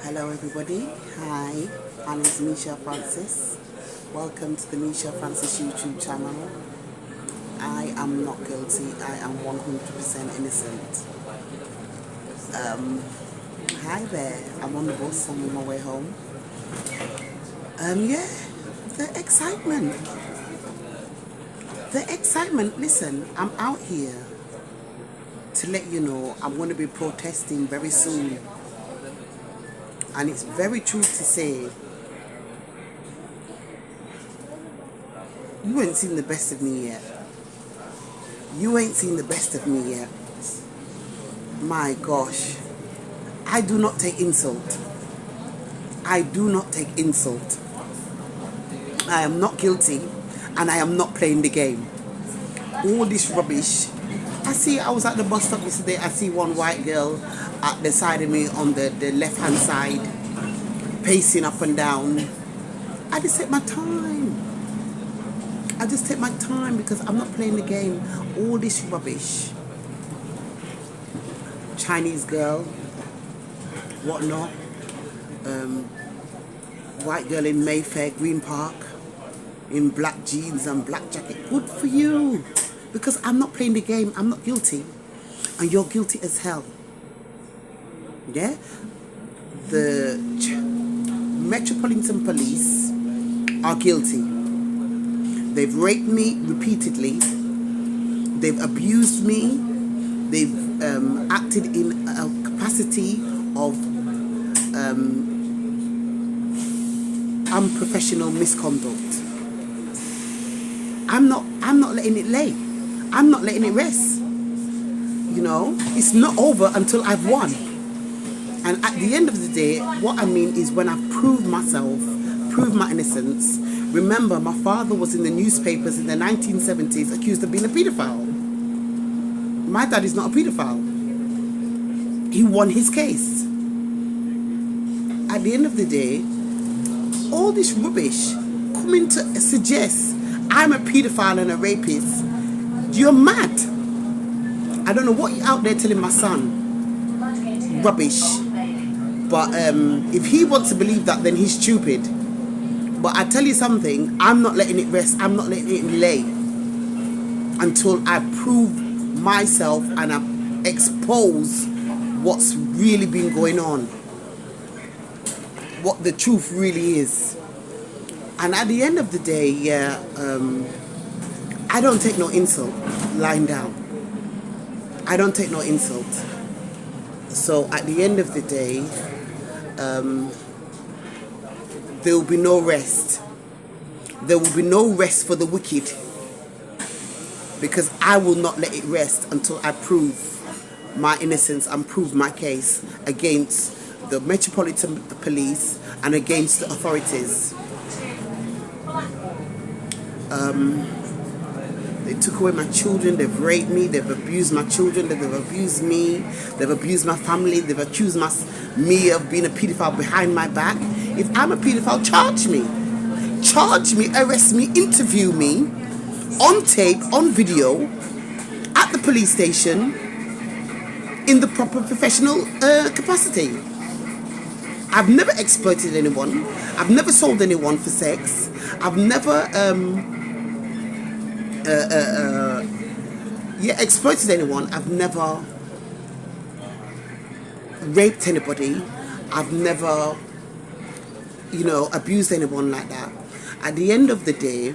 Hello everybody, hi, my name is Misha Francis. Welcome to the Misha Francis YouTube channel. I am not guilty, I am 100% innocent. Hi there, I'm on the bus, I'm on my way home. Yeah, the excitement. Listen, I'm out here to let you know I'm going to be protesting very soon. And it's very true to say, you ain't seen the best of me yet. You ain't seen the best of me yet. My gosh. I do not take insult. I do not take insult. I am not guilty and I am not playing the game. All this rubbish. I was at the bus stop yesterday, I see one white girl at the side of me on the left hand side, pacing up and down. I just take my time. Because I'm not playing the game. All this rubbish. Chinese girl, whatnot. White girl in Mayfair, Green Park, in black jeans and black jacket. Good for you. Because I'm not playing the game. I'm not guilty. And you're guilty as hell. Yeah? The Metropolitan Police are guilty. They've raped me repeatedly. They've abused me. They've acted in a capacity of unprofessional misconduct. I'm not letting it lay. I'm not letting it rest. You know, it's not over until I've won. And at the end of the day, what I mean is when I've proved myself, proved my innocence. Remember, my father was in the newspapers in the 1970s accused of being a paedophile. My dad is not a paedophile. He won his case. At the end of the day, all this rubbish coming to suggest I'm a paedophile and a rapist, you're mad. I don't know what you're out there telling my son. Rubbish. But if he wants to believe that, then he's stupid. But I tell you something, I'm not letting it rest. I'm not letting it lay until I prove myself and I expose what's really been going on. What the truth really is. And at the end of the day, yeah, I don't take no insult lying down. I don't take no insult. So at the end of the day, there will be no rest. There will be no rest for the wicked. Because I will not let it rest until I prove my innocence and prove my case against the Metropolitan Police and against the authorities. They took away my children, they've raped me, they've abused my children, they've abused me, they've abused my family, they've accused me of being a paedophile behind my back. If I'm a paedophile, charge me. Charge me, arrest me, interview me, on tape, on video, at the police station, in the proper professional capacity. I've never exploited anyone. I've never sold anyone for sex. I've never exploited anyone. I've never raped anybody. I've never, abused anyone like that. At the end of the day,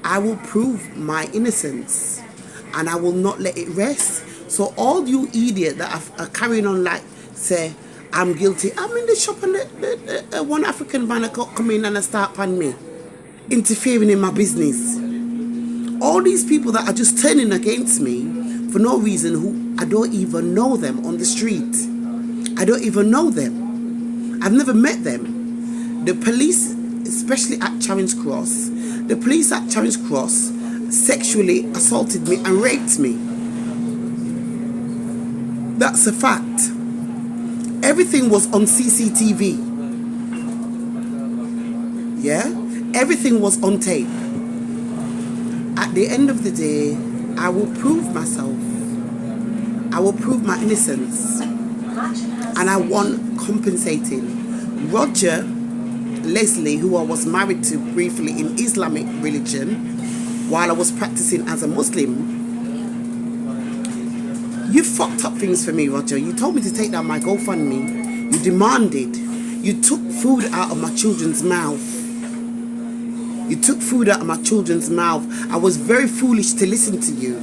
I will prove my innocence and I will not let it rest. So all you idiots that are carrying on like say I'm guilty. I'm in the shop and the one African man come in and start on me, interfering in my business. All these people that are just turning against me for no reason, who I don't even know them on the street. I don't even know them. I've never met them. The police, especially at Charing Cross, the police at Charing Cross sexually assaulted me and raped me. That's a fact. Everything was on CCTV. Yeah? Everything was on tape. At the end of the day, I will prove myself. I will prove my innocence. and I want compensating. Roger Leslie, who I was married to briefly in Islamic religion while I was practicing as a Muslim, you fucked up things for me, Roger. You told me to take down my GoFundMe. You demanded. You took food out of my children's mouth. You took food out of my children's mouth. I was very foolish to listen to you.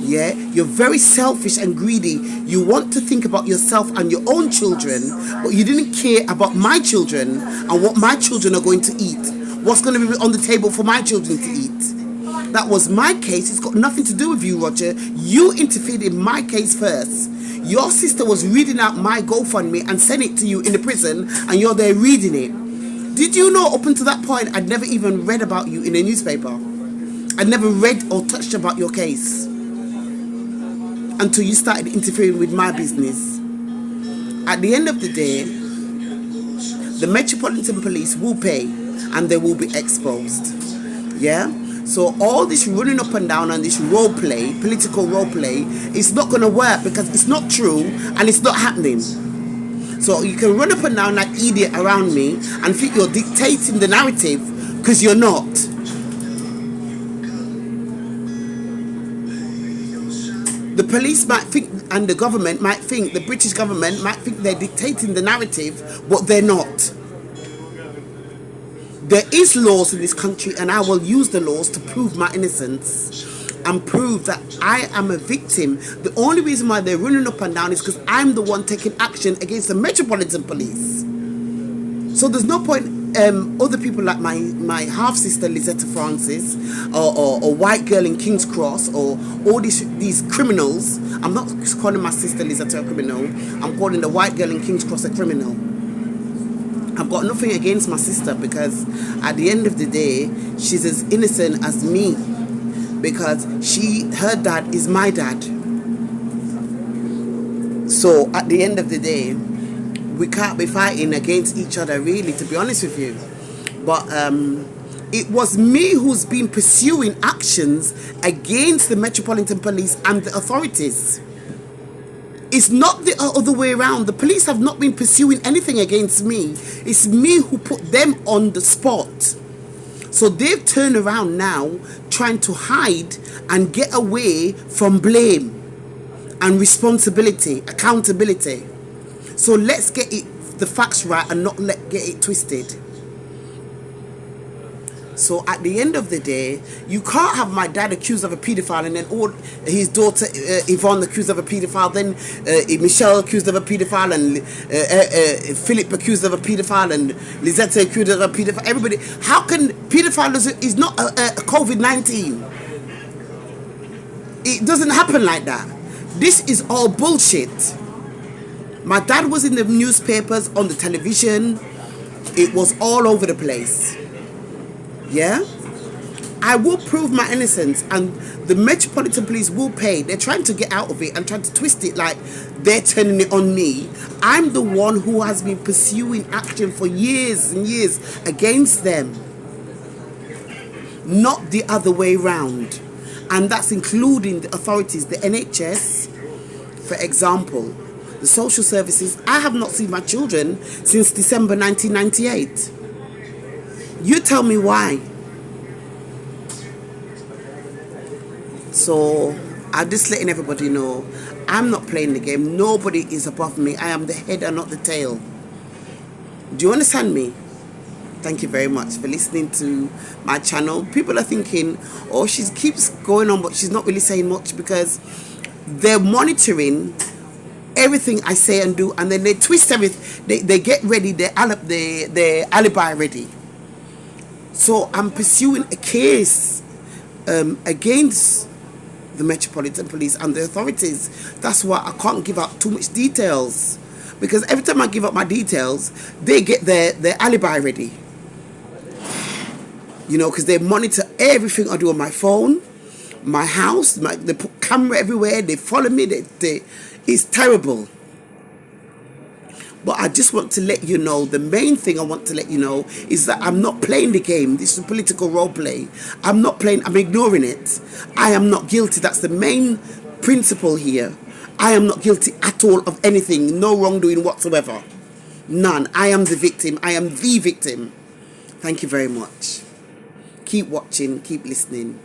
Yeah, you're very selfish and greedy. You want to think about yourself and your own children, but you didn't care about my children and what my children are going to eat. What's going to be on the table for my children to eat. That was my case. It's got nothing to do with you, Roger. You interfered in my case first. Your sister was reading out my GoFundMe and sent it to you in the prison, and you're there reading it. Did you know up until that point I'd never even read about you in a newspaper? I'd never read or touched about your case until you started interfering with my business. At the end of the day, the Metropolitan Police will pay and they will be exposed. Yeah? So all this running up and down and this role play, political role play, is not going to work because it's not true and it's not happening. So you can run up and down like idiot around me and think you're dictating the narrative because you're not. The police might think, and the government might think, the British government might think they're dictating the narrative, but they're not. There is laws in this country, and I will use the laws to prove my innocence and prove that I am a victim. The only reason why they're running up and down is because I'm the one taking action against the Metropolitan Police. So there's no point other people like my half-sister Lisetta Francis or white girl in King's Cross or all these criminals. I'm not calling my sister Lisetta a criminal. I'm calling the white girl in King's Cross a criminal. I've got nothing against my sister because at the end of the day, she's as innocent as me because her dad is my dad. So at the end of the day, we can't be fighting against each other really, to be honest with you. But it was me who's been pursuing actions against the Metropolitan Police and the authorities. It's not the other way around. The police have not been pursuing anything against me. It's me who put them on the spot. So they've turned around now trying to hide and get away from blame and responsibility, accountability. So let's get the facts right and not get it twisted. So at the end of the day, you can't have my dad accused of a paedophile and then his daughter Yvonne accused of a paedophile, then Michelle accused of a paedophile, and Philip accused of a paedophile, and Lisetta accused of a paedophile. Everybody, how can paedophile is not a COVID-19? It doesn't happen like that. This is all bullshit. My dad was in the newspapers, on the television. It was all over the place. Yeah? I will prove my innocence and the Metropolitan Police will pay. They're trying to get out of it and trying to twist it like they're turning it on me. I'm the one who has been pursuing action for years and years against them. Not the other way round. And that's including the authorities, the NHS, for example, the social services. I have not seen my children since December 1998. You tell me why. So I'm just letting everybody know I'm not playing the game. Nobody is above me. I am the head and not the tail. Do you understand me? Thank you very much for listening to my channel. People are thinking, oh, she keeps going on, but she's not really saying much because they're monitoring everything I say and do, and then they twist everything. They get ready, their alibi ready. So I'm pursuing a case against the Metropolitan Police and the authorities. That's why I can't give out too much details, because every time I give up my details, they get their alibi ready. You know, because they monitor everything I do on my phone, my house. They put camera everywhere. They follow me. It's terrible. But I just want to let you know, the main thing I want to let you know is that I'm not playing the game. This is a political role play. I'm not playing, I'm ignoring it. I am not guilty. That's the main principle here. I am not guilty at all of anything, no wrongdoing whatsoever. None. I am the victim. I am the victim. Thank you very much. Keep watching, keep listening.